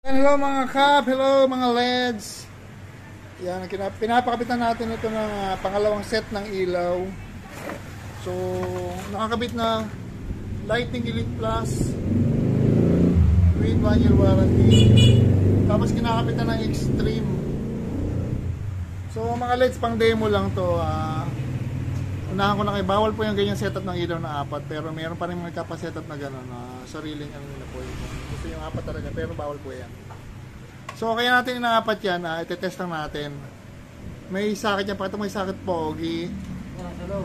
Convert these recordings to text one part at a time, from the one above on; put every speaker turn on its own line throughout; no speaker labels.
Hello mga kap, hello mga LEDs. Yan, pinapakabitan natin ito ng pangalawang set ng ilaw. So, nakakabit na Lighting Elite Plus with 1 year warranty. Tapos kinakabitan ng Extreme. So mga LEDs, pang demo lang to. Unahan ko na kayo, bawal po yung ganyan setup ng ilaw na apat. Pero meron pa rin mga setup na gano'n, sariling ano na po yun. Gusto yung apat talaga, pero bawal po yan. So kaya natin inaapat yan, itetest lang natin. May sakit yan, pakita mo yung sakit pogi.
Hello.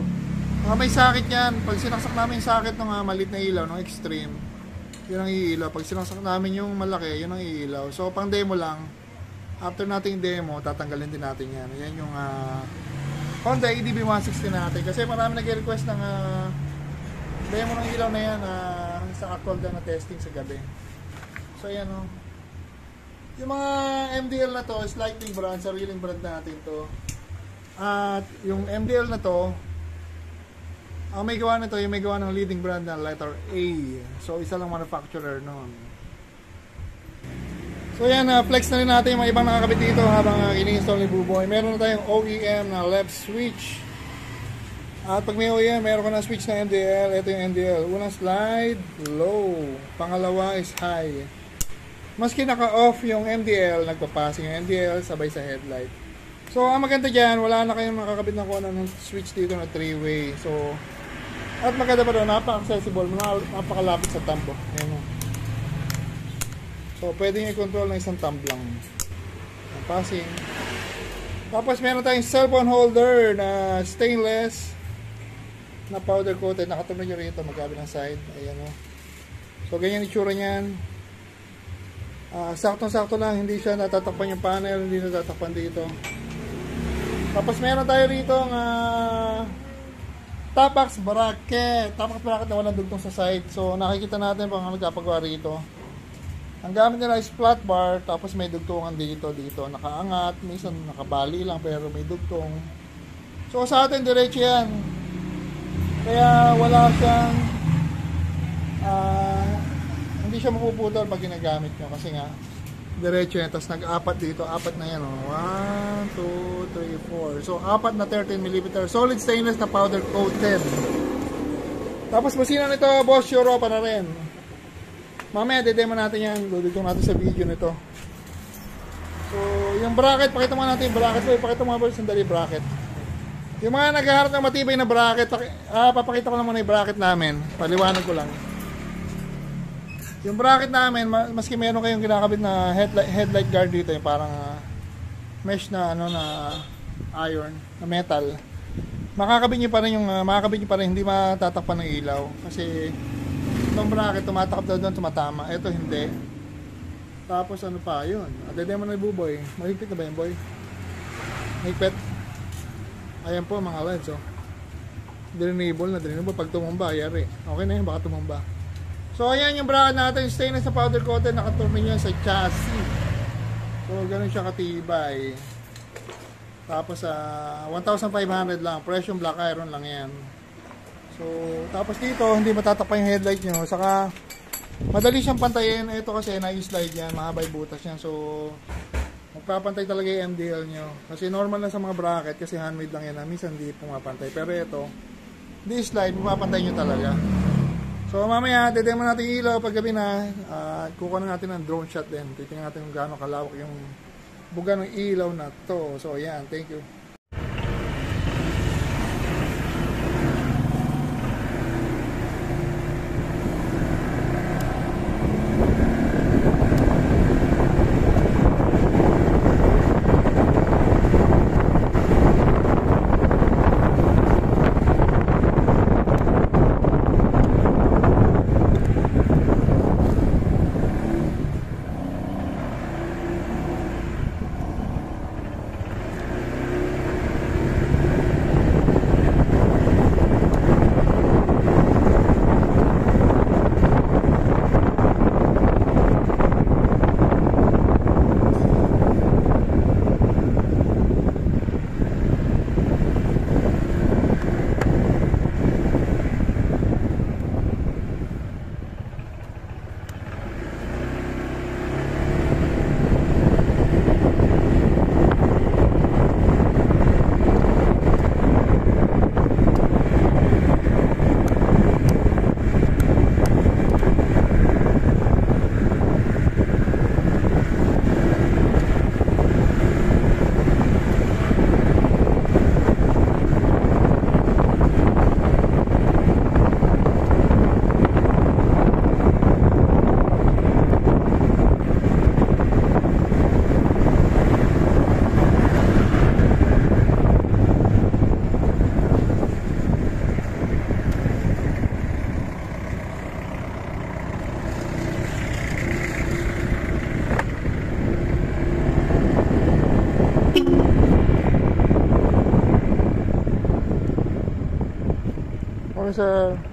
May sakit yan. Pag sinaksak namin yung sakit ng maliit na ilaw, ng Extreme, yun ang iilaw. Pag sinaksak namin yung malaki, yun ang iilaw. So pang demo lang. After natin demo, tatanggalin din natin yan. Yan yung Honda EDB 160 natin. Kasi marami nag-request ng demo ng ilaw na yan sa actual na testing sa gabi. So yan o. Yung mga MDL na to is Lightning brand, sariling brand natin to. At yung MDL na to, ang may gawa nito, yung may gawa ng leading brand na letter A. So isa lang manufacturer noon. So yan, flex na rin natin yung mga ibang nakakabit dito habang ini-install ni Buboy. Meron na tayong OEM na left switch. At pag may OEM, meron ka na switch na MDL. Ito yung MDL. Unang slide, low. Pangalawa is high. Maski naka-off yung MDL, nagpapasing yung MDL sabay sa headlight. So ang maganda dyan, wala na kayong makakabit na kuha ng switch dito na 3-way. So, at maganda pa doon, napaka-accessible, napakalapit sa thumb. Ayan o. So pwede nyo i-control ng isang thumb lang. Ang passing. Tapos meron tayong cellphone holder na stainless na powder coated. Nakatunog nyo rito magkabilang side. Ayan o. So ganyan itsura nyan. Saktong-sakto lang, hindi siya natatakpan yung panel, hindi natatakpan dito. Tapos meron tayo rito ng Tapax bracket. Tapax bracket na walang dugtong sa side. So nakikita natin pang nagkapagawa rito. Ang gamit nila is flat bar, tapos may dugtungan dito, nakaangat, minsan nakabali lang pero may dugtong. So sa atin diretso yan. Kaya wala siyang hindi siya mapuputol pag ginagamit nyo kasi nga diretso yan. Tapos nag-apat dito, apat na yan 1, 2, 3, 4. So apat na 13mm solid stainless na powder coated. Tapos masina nito, Boss Europa na rin. Mamaya demo natin yan, dudugtong natin sa video nito. So yung bracket, pakita mo natin yung bracket. Pakita mo nga sandali bracket. Yung mga naghaharap ng matibay na bracket, papakita ko lang muna yung bracket namin. Paliwanag ko lang. Yung bracket namin, maski meron kayong kinakabit na headlight guard dito, yung parang mesh na na iron, na metal. Makakabit nyo pa rin hindi matatakpan ng ilaw kasi itong bracket tumatakap daw doon, tumatama. Ito hindi. Tapos ano pa, yun. Demo na yung Buboy. Mahigpit na ba yung boy? Mahigpit. Ayan po mga LEDs Drenable na drenable. Pag tumumba, ayari. Okay na yun, baka tumumba. So ayan yung bracket natin, stainless na powder coated, nakaturbine yun sa chassis. So ganun siya katibay. Tapos 1,500 lang, presyong black iron lang yan. So tapos dito hindi matatakpan yung headlight nyo, saka madali siyang pantayin. Ito kasi na-slide yan, mahaba yung butas yan. So magpapantay talaga yung MDL nyo. Kasi normal na sa mga bracket, kasi handmade lang yan, minsan hindi pumapantay. Pero ito, hindi slide, mapapantay nyo talaga. So mamaya, demo natin yung ilaw paggabi na. Kukuha na natin ng drone shot din. Titingnan natin kung gaano kalawak yung buga ng ilaw na to. So ayan, thank you. Morning, sir.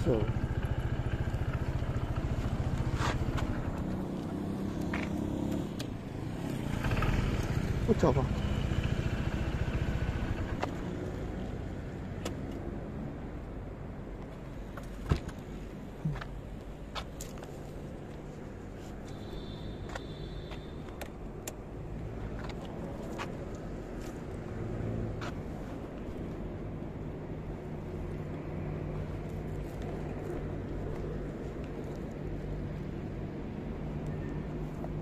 So, what's up?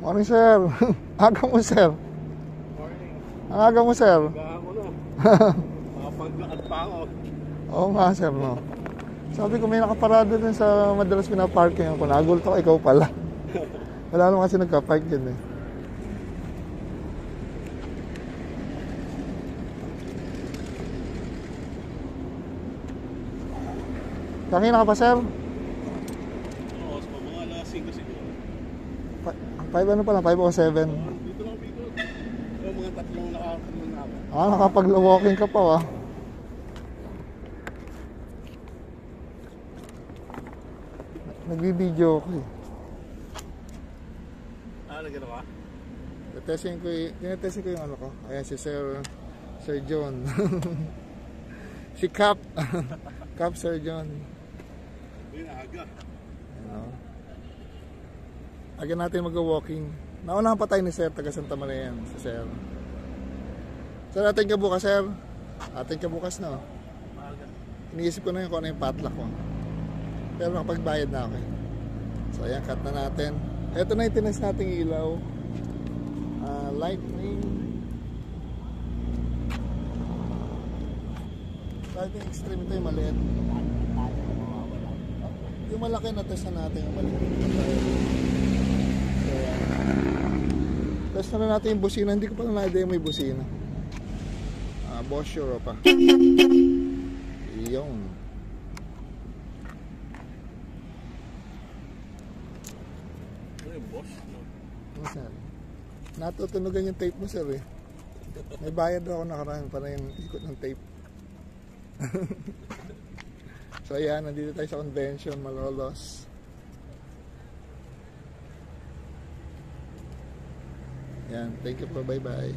Morning, sir. Aga mo, sir.
Morning.
Ang aga mo, sir.
Gahan ko na. Makapaglakad pa ako.
Oo nga, sir, no. Sabi ko, may nakaparado dun sa madalas pinaparking ako. Nagulto ko, ikaw pala. Wala naman kasi nagka-park dyan eh. Kanina ka pa, sir?
Oo, sa mga alas 5 siguro.
5 ano pala? 5 o 7?
Dito lang dito. Yung mga tatlong nakakaroon na ako.
Nakapag-walking ka pa, ah. Nagbibideo ako eh.
Nagano ka?
Tinetesting ko yung ano ko. Ayan si Sir John. Si Cap. Cap Sir John.
Uy, aga.
Ano? Aga natin mag-walking. Naunahan pa tayo ni Sir, taga Santa Maria yan, si Sir. Sir, atin ka bukas, Sir. Atin ka bukas na.
Maaga.
Iniisip ko na yun kung ano yung potluck ko. Pero nakapagbayad na ako eh. So ayan, cut na natin. Ito na yung tinest nating ilaw. Lightning extreme, ito yung maliit. Yung malaki na test na natin yung maliit. So ayan. Test na natin yung busina. Hindi ko pa na-idea may busina. Boss Euro pa. Yung
Boss, no?
sir, natutunugan yung tape mo, sir eh. May bayad ako nakaraan para yung ikot ng tape. So ayan, nandito tayo sa convention, Malolos. Yan, thank you po, bye bye.